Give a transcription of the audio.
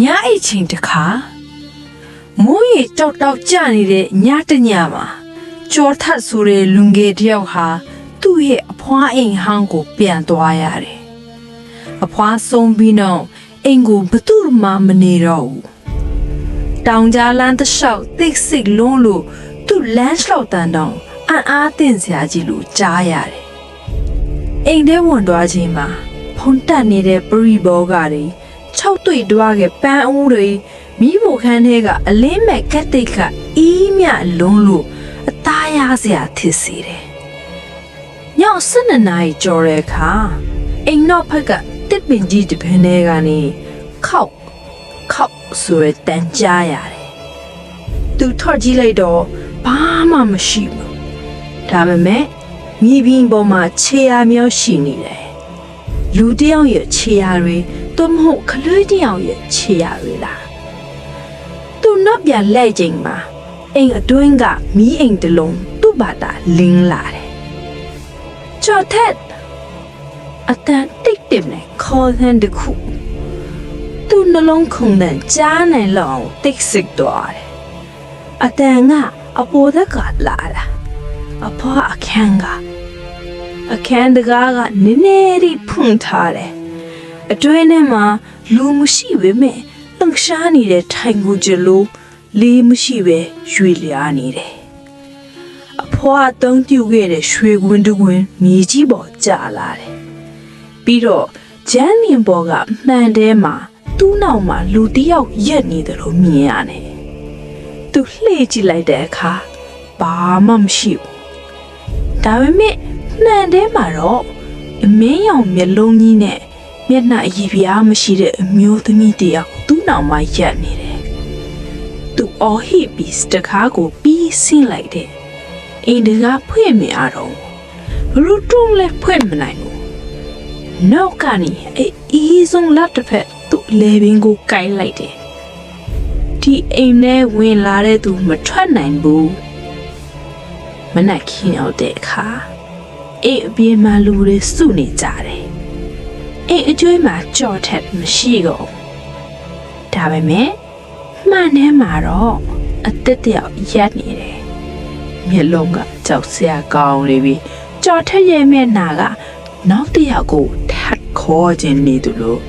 ညာအိတ်ချင်းတခါမိုးရီတောက်တောက်ကြနေတဲ့ညတညမှာကြော်ထတ်ဆိုတဲ့လူငယ်တယောက်ဟာသူ့ရဲ့အဖွားအိမ်ဟောင်းကိုပြန်သွားရတယ်အဖွားဆုံးပြီးနောက်အိမ်ကိုဘသူမှမနေတော့ဘူးတောင်ကြားလမ်းတစ်လျှောက်သိပ်စိတ်လုံးလို့သူ့လမ်းလျှောက်တန်တောင်အားသင့်စရာကြီးလို့ကြားရတယ်အိမ်ထဲဝင်သွားချိန်မှာဖုန်တက်နေတဲ့ပရိဘောဂတွေ6တွေ့တွားခဲ့ပန်းအိုးတွေမိဖို့ခန်းထဲကအလင်းမဲ့ကက်တိတ်ကအီးမြလုံးလို့အသားရစရာဖြစ်စေတယ်။ည12နာရီကျော်တဲ့အခါအိမ်နောက်ဘက်ကတစ်ပင်ကြီးတစ်ပင်ထဲကနေခောက်ဆိုရတန်ကြားရတယ်။သူထော်ကြည့်လိုက်တော့ဘာမှမရှိဘူး။ဒါပေမဲ့မြေပြင်ပေါ်မှာခြေရာမျိုးရှိနေတယ်။လူတစ်ယောက်ရဲ့ခြေရာတွေသို့မဟုတ်ကလေးတစ်ယောက်ရဲ့ခြေရာတွေလား။သူနောက်ပြန်လဲချိန်မှာအိမ်အတွင်းကမီးအိမ်တစ်လုံးသူ့ဘာသာလင်းလာတယ်။ချော်ထက်အတန်တိတ်တိမ်နဲ့ခေါ်တဲ့တခုသူ့နှလုံးခုန်တဲ့ကြားနိုင်လောက်တိတ်ဆိတ်သွားတယ်။အတန်ကအပေါ်သက်ကလာတာအဖွားအခန်းတကားကနည်းနည်းလေးဖွင့်ထားတယ်။အတွင်းထဲမှာလူမရှိပေမဲ့လှုပ်ရှားနေတဲ့ထိုင်ကိုကြလို့လေးမရှိပဲရွေလျားနေတယ်။အဖွားတုံးပြူခဲ့တဲ့ရွှေကွင်းတကွင်းမြေကြီးပေါ်ကျလာတယ်။ပြီးတော့ဂျမ်းမြင်ပေါ်ကမှန်ထဲမှာသူ့နောက်မှာလူတစ်ယောက်ရက်နေတယ်လို့မြင်ရတယ်။သူလှည့်ကြည့်လိုက်တဲ့အခါဘာမှမရှိဘူး။ဒါပေမဲ့မှန်ထဲမှာတော့အမင်းရောင်မျက်လုံးကြီးနဲ့မျက်နှာရည်ပြားမရှိတဲ့အမျိုးသမီးတစ်ယောက်သူ့နောက်မှာရက်နေတယ်။သူအော်ဟစ်ပြီးစတကားကိုပြီးဆင်းလိုက်တယ်။အိမ်တကားဖွင့်မရတော့ဘူး။ဘလို့တုံးလဲဖွင့်မနိုင်ဘူး။နောက်ကနေအေးဆုံးလက်တစ်ဖက်သူ့လေပင်ကိုကိုင်လိုက်တယ်။ဒီအိမ်ထဲဝင်လာတဲ့သူမထွက်နိုင်ဘူး။မနက်ခင်းရောက်တဲ့အခါအိမ်အပြင်မှာလူတွေစုနေကြတယ်။အိမ်အကျွေးမှာကြော်ထက်မရှိတော့ဘူး။ဒါပေမဲ့မှန်ထဲမှာတော့အသက်တယောက်ရက်နေတယ်။မျက်လုံးကကြောက်စရာကောင်းနေပြီ။ကြော်ထက်ရဲ့မျက်နှာကနောက်တစ်ယောက်ကိုထပ်ခေါ်ခြင်းနေသူလို့